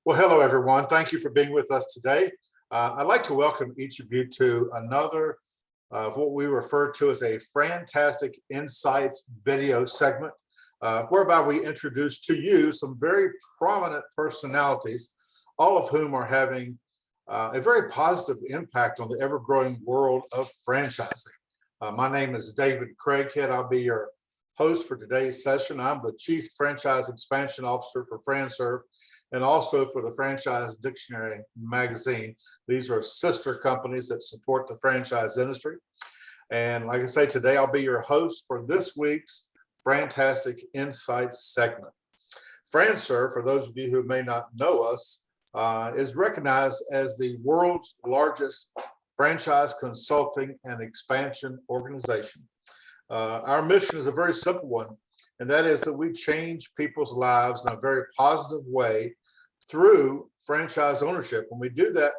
Well, hello, everyone. Thank you for being with us today. I'd like to welcome each of you to another of what we refer to as a FranTastic InSights video segment, whereby we introduce to you some very prominent personalities, all of whom are having a very positive impact on the ever-growing world of franchising. My name is David Craghead. I'll be your host for today's session. I'm the Chief Franchise Expansion Officer for FranServe and also for the Franchise Dictionary magazine. These are sister companies that support the franchise industry. And like I say, today I'll be your host for this week's FranTastic InSights segment. FranServe, for those of you who may not know us, is recognized as the world's largest franchise consulting and expansion organization. Our mission is a very simple one, and that is that we change people's lives in a very positive way through franchise ownership. And we do that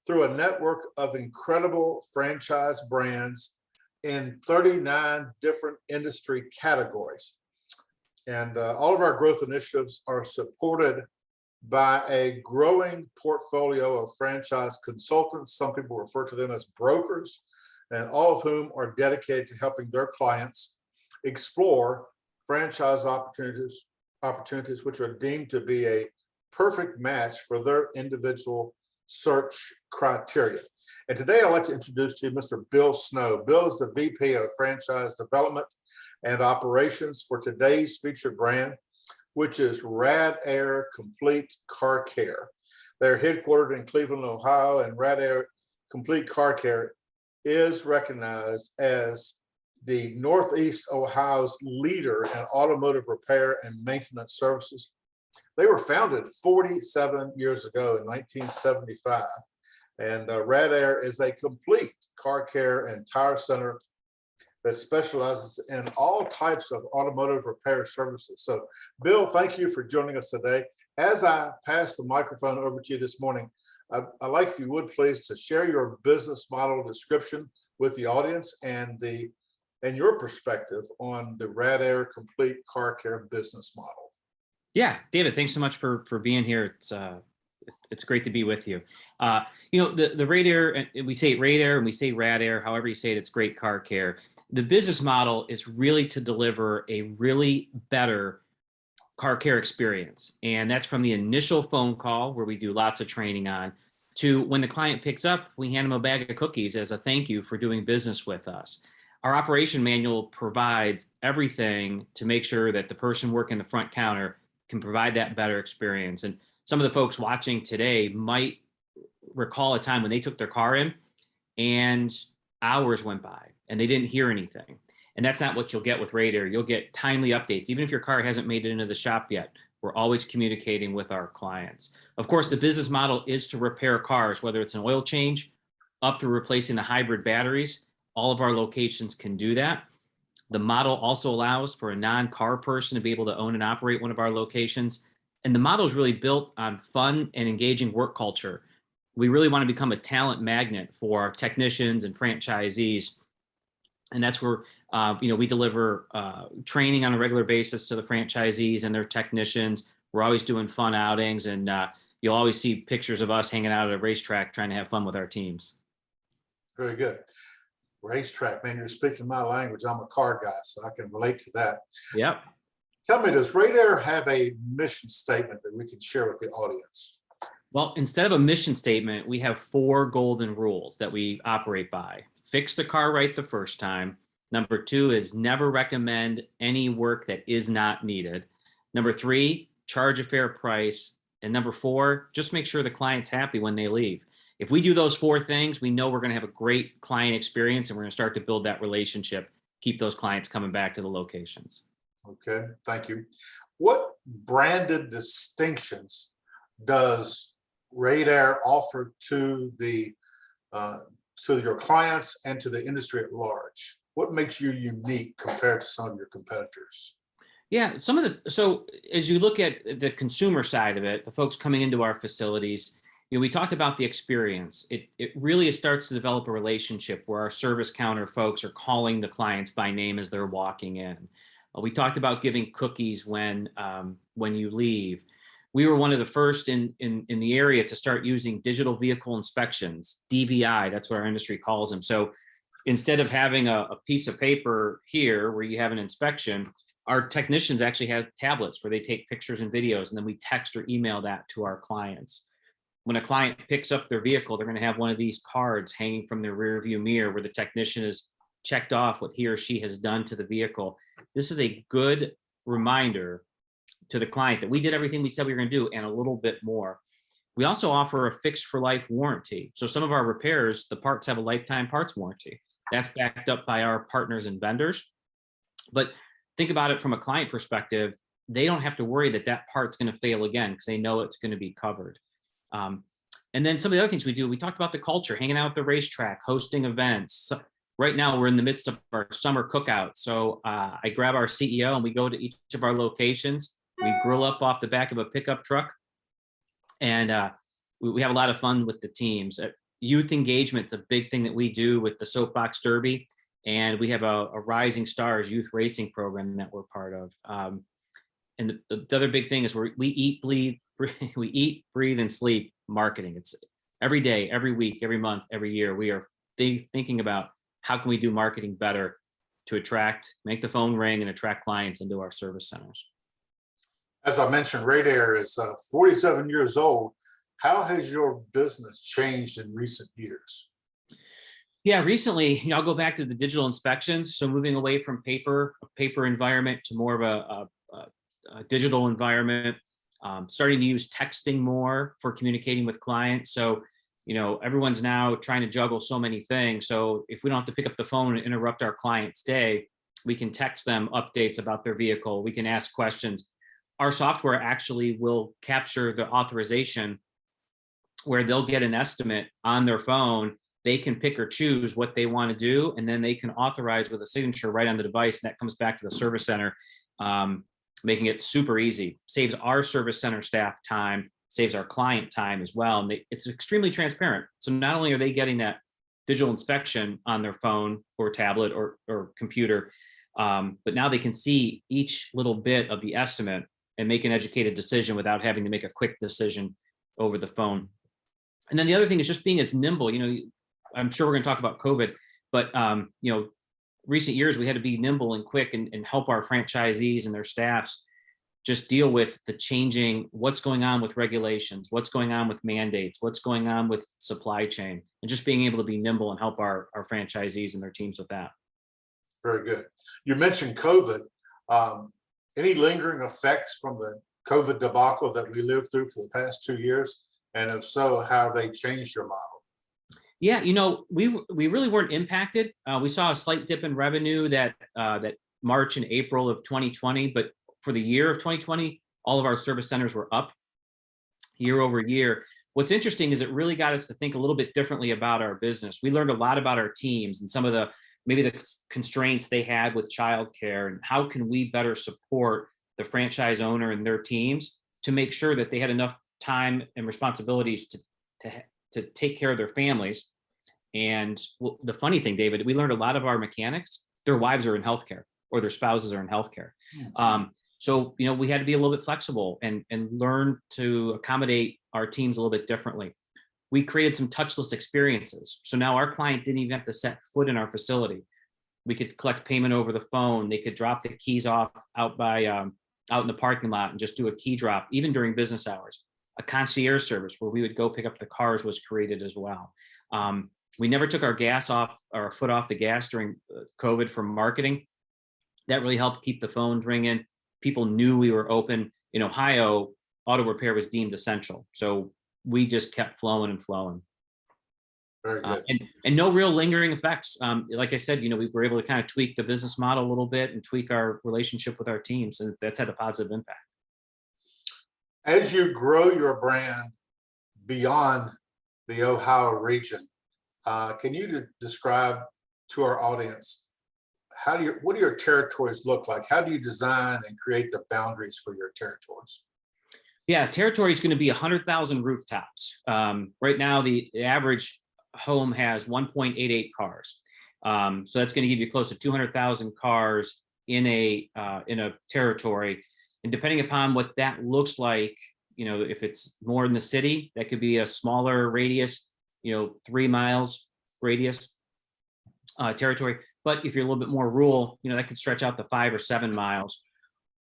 through a network of incredible franchise brands in 39 different industry categories. And all of our growth initiatives are supported by a growing portfolio of franchise consultants. Some people refer to them as brokers, and all of whom are dedicated to helping their clients explore franchise opportunities which are deemed to be a perfect match for their individual search criteria. And today I'd like to introduce to you Mr. Bill Snow. Bill is the VP of Franchise Development and Operations for today's featured brand, which is Rad Air Complete Car Care. They're headquartered in Cleveland, Ohio, and Rad Air Complete Car Care is recognized as the Northeast Ohio's leader in automotive repair and maintenance services. They were founded 47 years ago in 1975, and Rad Air is a complete car care and tire center that specializes in all types of automotive repair services. So, Bill, thank you for joining us today. As I pass the microphone over to you this morning, I'd like, if you would please, to share your business model description with the audience and your perspective on the Rad Air Complete Car Care business model. Yeah, David, thanks so much for being here. It's great to be with you. The Rad Air, we say Rad Air and we say Rad Air, however you say it, it's great car care. The business model is really to deliver a really better car care experience. And that's from the initial phone call, where we do lots of training on, to when the client picks up, we hand them a bag of cookies as a thank you for doing business with us. Our operation manual provides everything to make sure that the person working the front counter can provide that better experience. And some of the folks watching today might recall a time when they took their car in and hours went by and they didn't hear anything. And that's not what you'll get with Rad Air. You'll get timely updates. Even if your car hasn't made it into the shop yet, we're always communicating with our clients. Of course, the business model is to repair cars, whether it's an oil change up through replacing the hybrid batteries. All of our locations can do that. The model also allows for a non-car person to be able to own and operate one of our locations. And the model is really built on fun and engaging work culture. We really want to become a talent magnet for our technicians and franchisees. And that's where we deliver training on a regular basis to the franchisees and their technicians. We're always doing fun outings, and you'll always see pictures of us hanging out at a racetrack trying to have fun with our teams. Very good. Racetrack, man, you're speaking my language. I'm a car guy, so I can relate to that. Yep. Tell me, does Rad Air have a mission statement that we can share with the audience? Well, instead of a mission statement, we have 4 golden rules that we operate by. Fix the car right the first time. Number 2 is never recommend any work that is not needed. Number 3, charge a fair price. And number 4, just make sure the client's happy when they leave. If we do those 4 things, we know we're going to have a great client experience, and we're going to start to build that relationship, keep those clients coming back to the locations. Okay, thank you. What branded distinctions does Rad Air offer to your clients and to the industry at large? What makes you unique compared to some of your competitors? Yeah, so as you look at the consumer side of it, the folks coming into our facilities, we talked about the experience. It really starts to develop a relationship where our service counter folks are calling the clients by name as they're walking in. We talked about giving cookies when you leave. we were one of the first in the area to start using digital vehicle inspections, V.P.I, that's what our industry calls them. So instead of having a piece of paper here where you have an inspection, our technicians actually have tablets where they take pictures and videos, and then we text or email that to our clients. When a client picks up their vehicle, they're going to have one of these cards hanging from their rear view mirror where the technician has checked off what he or she has done to the vehicle. This is a good reminder to the client that we did everything we said we were going to do and a little bit more. We also offer a fixed for life warranty. So some of our repairs, the parts have a lifetime parts warranty. That's backed up by our partners and vendors. But think about it from a client perspective, they don't have to worry that that part's going to fail again because they know it's going to be covered. And then some of the other things we do, we talked about the culture, hanging out at the racetrack, hosting events. So right now, we're in the midst of our summer cookout. So I grab our CEO and we go to each of our locations. We grill up off the back of a pickup truck, and we have a lot of fun with the teams. Youth engagement's a big thing that we do with the Soapbox Derby, and we have a Rising Stars youth racing program that we're part of. And the other big thing is we eat, breathe, and sleep marketing. It's every day, every week, every month, every year. We are thinking about how can we do marketing better to make the phone ring and attract clients into our service centers. As I mentioned, RadAir is 47 years old. How has your business changed in recent years? Yeah, recently, I'll go back to the digital inspections. So moving away from a paper environment to more of a digital environment, starting to use texting more for communicating with clients. So, everyone's now trying to juggle so many things. So if we don't have to pick up the phone and interrupt our client's day, we can text them updates about their vehicle. We can ask questions. Our software actually will capture the authorization where they'll get an estimate on their phone. They can pick or choose what they want to do, and then they can authorize with a signature right on the device, and that comes back to the service center, making it super easy. Saves our service center staff time, saves our client time as well. And it's extremely transparent. So not only are they getting that digital inspection on their phone or tablet or computer, but now they can see each little bit of the estimate and make an educated decision without having to make a quick decision over the phone. And then the other thing is just being as nimble. I'm sure we're going to talk about COVID, but recent years we had to be nimble and quick and help our franchisees and their staffs just deal with the changing, what's going on with regulations, what's going on with mandates, what's going on with supply chain, and just being able to be nimble and help our franchisees and their teams with that. Very good. You mentioned COVID. Any lingering effects from the COVID debacle that we lived through for the past 2 years? And if so, how have they changed your model? Yeah, we really weren't impacted. We saw a slight dip in revenue that March and April of 2020, but for the year of 2020, all of our service centers were up year over year. What's interesting is it really got us to think a little bit differently about our business. We learned a lot about our teams and some of the constraints they had with childcare, and how can we better support the franchise owner and their teams to make sure that they had enough time and responsibilities to take care of their families. And the funny thing, David, we learned a lot of our mechanics, their wives are in healthcare or their spouses are in healthcare. So, we had to be a little bit flexible and learn to accommodate our teams a little bit differently. We created some touchless experiences. So now our client didn't even have to set foot in our facility. We could collect payment over the phone. They could drop the keys off out in the parking lot and just do a key drop, even during business hours. A concierge service where we would go pick up the cars was created as well. We never took our foot off the gas during COVID for marketing. That really helped keep the phones ringing. People knew we were open. In Ohio, auto repair was deemed essential. So we just kept flowing and flowing. Very good. And no real lingering effects. Like I said, we were able to kind of tweak the business model a little bit and tweak our relationship with our teams, and that's had a positive impact. As you grow your brand beyond the Ohio region, can you describe to our audience what do your territories look like? How do you design and create the boundaries for your territories? Yeah, territory is going to be 100,000 rooftops. Right now, the average home has 1.88 cars. So that's going to give you close to 200,000 cars in a territory. And depending upon what that looks like, if it's more in the city, that could be a smaller radius, 3 miles radius territory. But if you're a little bit more rural, that could stretch out to 5 or 7 miles.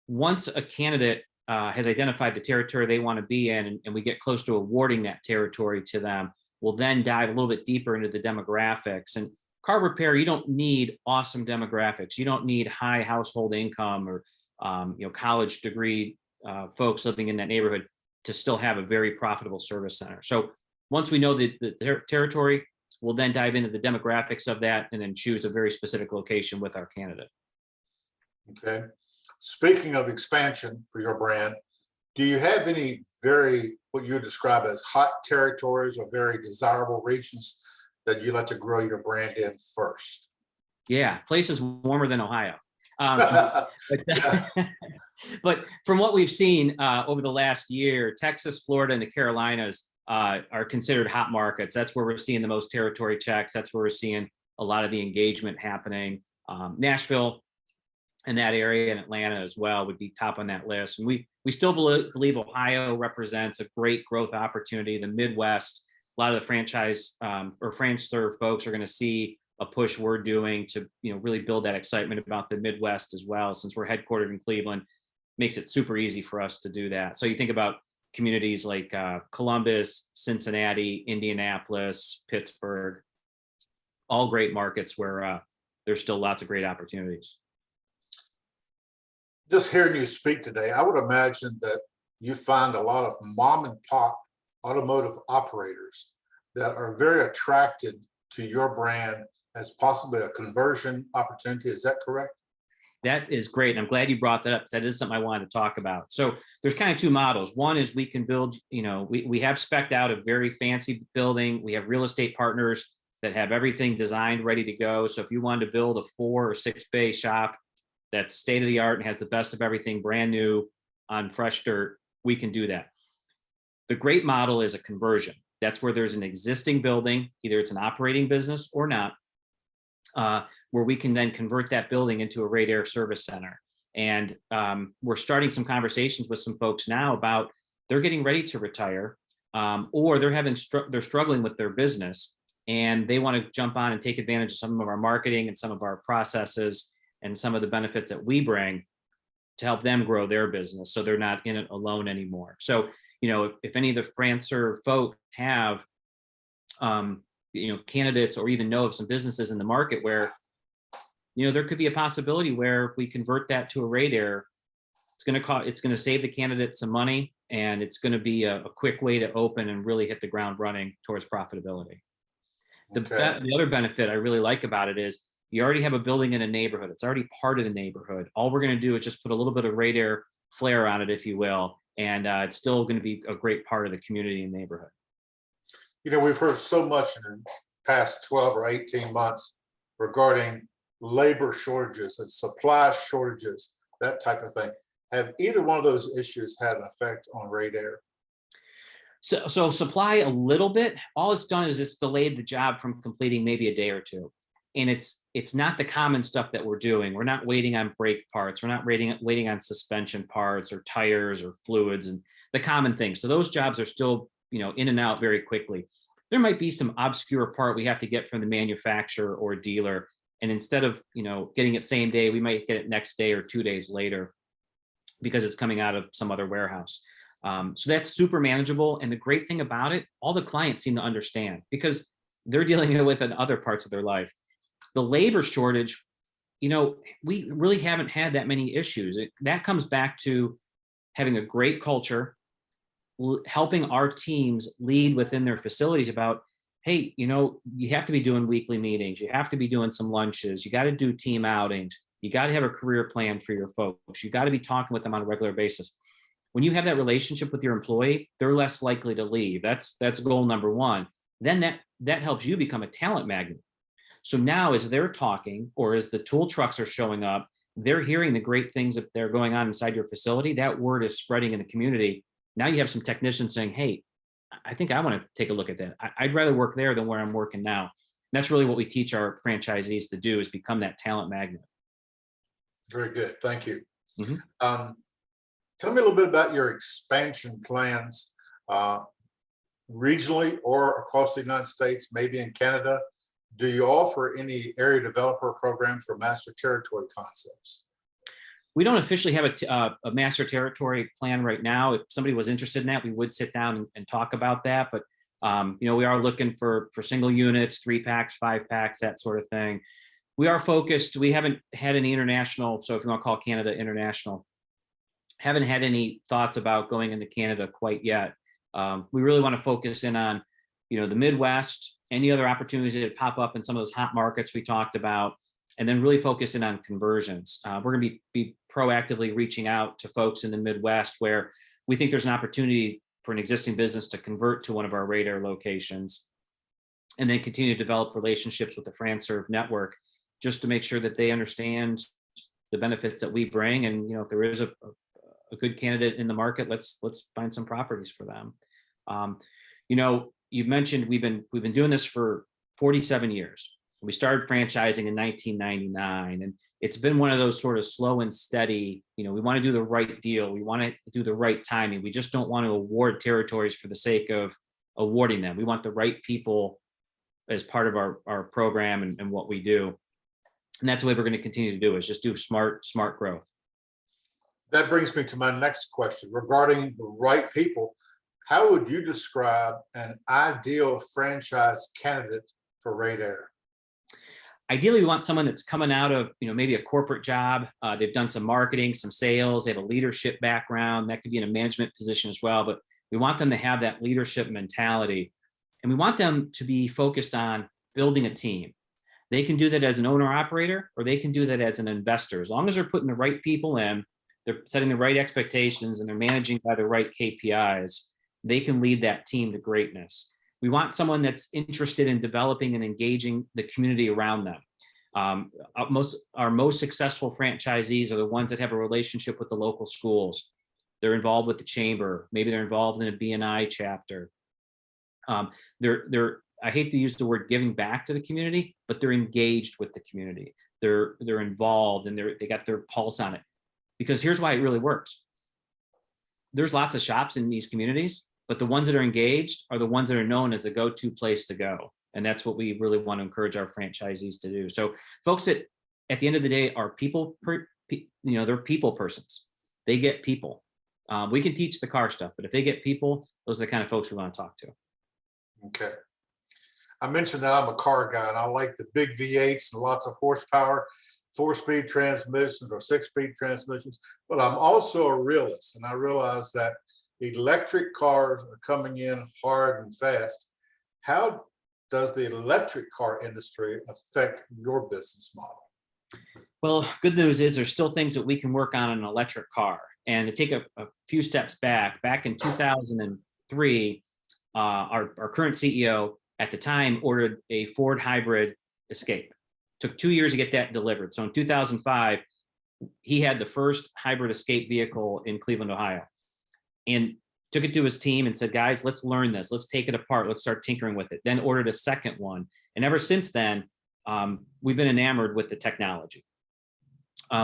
Once a candidate has identified the territory they want to be in, and we get close to awarding that territory to them, we'll then dive a little bit deeper into the demographics. And car repair, you don't need awesome demographics. You don't need high household income or college degree folks living in that neighborhood to still have a very profitable service center. So once we know the territory, we'll then dive into the demographics of that and then choose a very specific location with our candidate. Okay. Speaking of expansion for your brand, do you have any what you describe as hot territories or very desirable regions that you like to grow your brand in first? Yeah, places warmer than Ohio. But from what we've seen over the last year, Texas, Florida, and the Carolinas are considered hot markets. That's where we're seeing the most territory checks. That's where we're seeing a lot of the engagement happening. Nashville and that area, and Atlanta as well, would be top on that list. And we still believe Ohio represents a great growth opportunity. The Midwest, a lot of the franchise or FranServe folks are going to see a push we're doing to really build that excitement about the Midwest as well. Since we're headquartered in Cleveland, makes it super easy for us to do that. So you think about communities like Columbus, Cincinnati, Indianapolis, Pittsburgh, all great markets where there's still lots of great opportunities. Just hearing you speak today, I would imagine that you find a lot of mom and pop automotive operators that are very attracted to your brand as possibly a conversion opportunity. Is that correct? That is great. And I'm glad you brought that up. That is something I wanted to talk about. So there's kind of two models. One is we can build, we have spec'd out a very fancy building. We have real estate partners that have everything designed, ready to go. So if you wanted to build a 4 or 6 bay shop that's state of the art and has the best of everything brand new on fresh dirt, we can do that. The great model is a conversion. That's where there's an existing building, either it's an operating business or not, where we can then convert that building into a Rad Air service center. And we're starting some conversations with some folks now about they're getting ready to retire, or they're struggling with their business and they want to jump on and take advantage of some of our marketing and some of our processes and some of the benefits that we bring to help them grow their business, so they're not in it alone anymore. So, if any of the FranServe folks have, candidates or even know of some businesses in the market where, there could be a possibility where we convert that to a Rad Air, it's going to save the candidate some money, and it's going to be a quick way to open and really hit the ground running towards profitability. The other benefit I really like about it is you already have a building in a neighborhood. It's already part of the neighborhood. All we're going to do is just put a little bit of Rad Air flair on it, if you will, and it's still going to be a great part of the community and neighborhood. We've heard so much in the past 12 or 18 months regarding labor shortages and supply shortages, that type of thing. Have either one of those issues had an effect on Rad Air? So supply a little bit. All it's done is it's delayed the job from completing maybe a day or two. And it's not the common stuff that we're doing. We're not waiting on brake parts. We're not waiting on suspension parts or tires or fluids and the common things. So those jobs are still, in and out very quickly. There might be some obscure part we have to get from the manufacturer or dealer. And instead of, getting it same day, we might get it next day or 2 days later because it's coming out of some other warehouse. So that's super manageable. And the great thing about it, all the clients seem to understand because they're dealing with it in other parts of their life. The labor shortage, we really haven't had that many issues. That comes back to having a great culture, helping our teams lead within their facilities about, hey, you have to be doing weekly meetings. You have to be doing some lunches. You got to do team outings. You got to have a career plan for your folks. You got to be talking with them on a regular basis. When you have that relationship with your employee, they're less likely to leave. That's goal number one. Then that helps you become a talent magnet. So now as they're talking or as the tool trucks are showing up, they're hearing the great things that they're going on inside your facility. That word is spreading in the community. Now you have some technicians saying, hey, I think I want to take a look at that. I'd rather work there than where I'm working now. And that's really what we teach our franchisees to do, is become that talent magnet. Very good. Thank you. Mm-hmm. Tell me a little bit about your expansion plans, uh, regionally or across the United States, maybe in Canada. Do you offer any area developer programs or master territory concepts? We don't officially have a master territory plan right now. If somebody was interested in that, we would sit down and talk about that. But we are looking for single units, 3-packs, 5-packs, that sort of thing. We are focused. We haven't had any international. So if you want to call Canada international, haven't had any thoughts about going into Canada quite yet. We really want to focus in on, the Midwest, any other opportunities that pop up in some of those hot markets we talked about, and then really focus in on conversions. We're going to be proactively reaching out to folks in the Midwest where we think there's an opportunity for an existing business to convert to one of our RadAir locations, and then continue to develop relationships with the FranServe network, just to make sure that they understand the benefits that we bring. And if there is a good candidate in the market, let's find some properties for them. You mentioned we've been doing this for 47 years. We started franchising in 1999, and it's been one of those sort of slow and steady. We want to do the right deal. We want to do the right timing. We just don't want to award territories for the sake of awarding them. We want the right people as part of our program and what we do. And that's the way we're going to continue to do, is just do smart growth. That brings me to my next question regarding the right people. How would you describe an ideal franchise candidate for RadAir? Ideally, we want someone that's coming out of, maybe a corporate job. They've done some marketing, some sales. They have a leadership background. That could be in a management position as well. But we want them to have that leadership mentality. And we want them to be focused on building a team. They can do that as an owner operator, or they can do that as an investor. As long as they're putting the right people in, they're setting the right expectations, and they're managing by the right KPIs, they can lead that team to greatness. We want someone that's interested in developing and engaging the community around them. Our most successful franchisees are the ones that have a relationship with the local schools. They're involved with the chamber. Maybe they're involved in a B&I chapter. I hate to use the word giving back to the community, but they're engaged with the community. They're involved, and they got their pulse on it. Because here's why it really works. There's lots of shops in these communities, but the ones that are engaged are the ones that are known as the go-to place to go. And that's what we really want to encourage our franchisees to do. So folks that at the end of the day are they're people persons. They get people. We can teach the car stuff, but if they get people, those are the kind of folks we want to talk to. Okay. I mentioned that I'm a car guy, and I like the big V8s and lots of horsepower, 4-speed transmissions or 6-speed transmissions, but I'm also a realist, and I realize that electric cars are coming in hard and fast. How does the electric car industry affect your business model? Well, good news is there's still things that we can work on in an electric car. And to take a few steps back in 2003, our current CEO at the time ordered a Ford hybrid Escape. Took 2 years to get that delivered. So in 2005, he had the first hybrid Escape vehicle in Cleveland, Ohio, and took it to his team and said, guys, let's learn this. Let's take it apart. Let's start tinkering with it. Then ordered a second one. And ever since then, we've been enamored with the technology.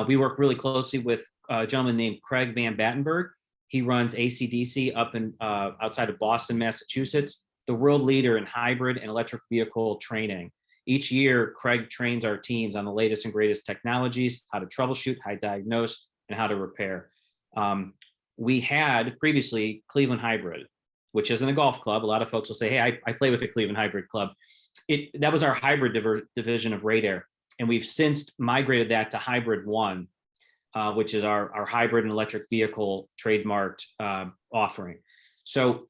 We work really closely with a gentleman named Craig Van Battenberg. He runs AC/DC up in outside of Boston, Massachusetts, the world leader in hybrid and electric vehicle training. Each year, Craig trains our teams on the latest and greatest technologies, how to troubleshoot, how to diagnose, and how to repair. We had previously Cleveland Hybrid, which isn't a golf club. A lot of folks will say, hey, I play with the Cleveland Hybrid Club. That was our hybrid division of RadAir. And we've since migrated that to Hybrid One, which is our hybrid and electric vehicle trademarked offering. So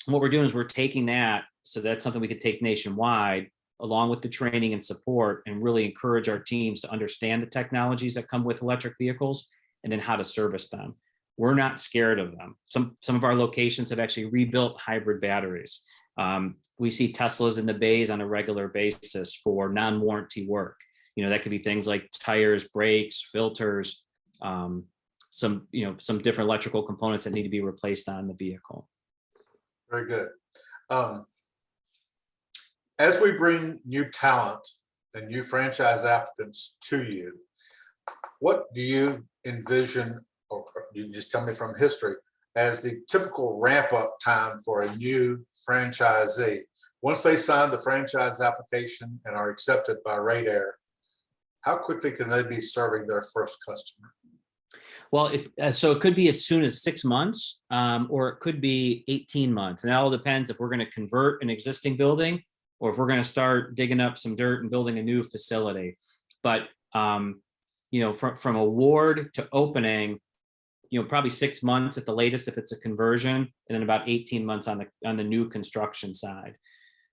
what we're doing is we're taking that, so that's something we could take nationwide, along with the training and support, and really encourage our teams to understand the technologies that come with electric vehicles and then how to service them. We're not scared of them. Some of our locations have actually rebuilt hybrid batteries. We see Teslas in the bays on a regular basis for non-warranty work. That could be things like tires, brakes, filters, some different electrical components that need to be replaced on the vehicle. Very good. As we bring new talent and new franchise applicants to you, what do you envision or you can just tell me from history, as the typical ramp up time for a new franchisee? Once they sign the franchise application and are accepted by RadAir, how quickly can they be serving their first customer? Well, so it could be as soon as 6 months, or it could be 18 months. And that all depends if we're going to convert an existing building or if we're going to start digging up some dirt and building a new facility. But, from award to opening, probably 6 months at the latest if it's a conversion, and then about 18 months on the new construction side.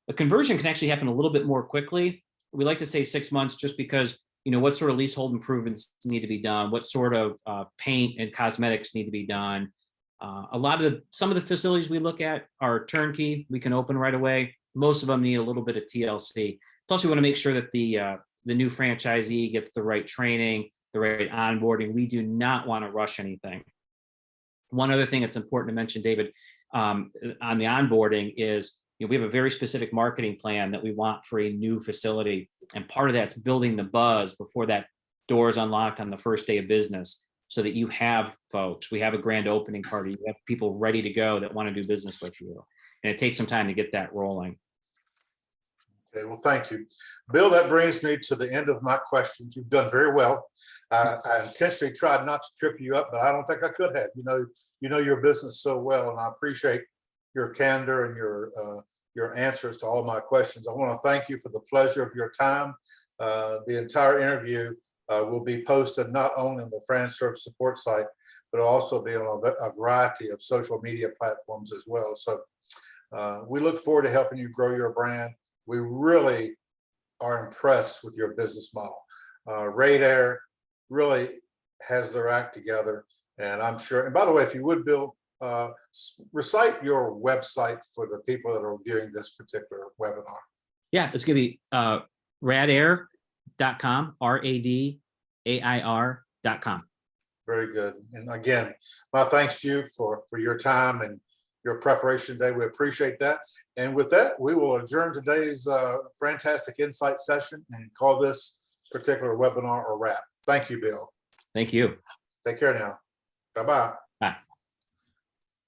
A conversion can actually happen a little bit more quickly. We like to say 6 months just because what sort of leasehold improvements need to be done, what sort of paint and cosmetics need to be done. Some of the facilities we look at are turnkey. We can open right away. Most of them need a little bit of TLC. Plus, we want to make sure that the new franchisee gets the right training, the right onboarding. We do not want to rush anything. One other thing that's important to mention, David, on the onboarding is we have a very specific marketing plan that we want for a new facility. And part of that's building the buzz before that door is unlocked on the first day of business, so that you have folks, we have a grand opening party, you have people ready to go that want to do business with you. And it takes some time to get that rolling. Okay, well, thank you, Bill. That brings me to the end of my questions. You've done very well. I intentionally tried not to trip you up, but I don't think I could have. You know your business so well, and I appreciate your candor and your answers to all my questions. I want to thank you for the pleasure of your time. The entire interview will be posted not only on the FranServe support site, but also be on a variety of social media platforms as well. So we look forward to helping you grow your brand. We really are impressed with your business model. RadAir really has their act together, and I'm sure. And by the way, if you would, Bill, recite your website for the people that are viewing this particular webinar. Yeah, it's going to be radair.com, RADAIR.com. Very good. And again, my thanks to you for your time and your preparation today. We appreciate that. And with that, we will adjourn today's FranTastic InSights session and call this particular webinar a wrap. Thank you, Bill. Thank you. Take care now. Bye-bye.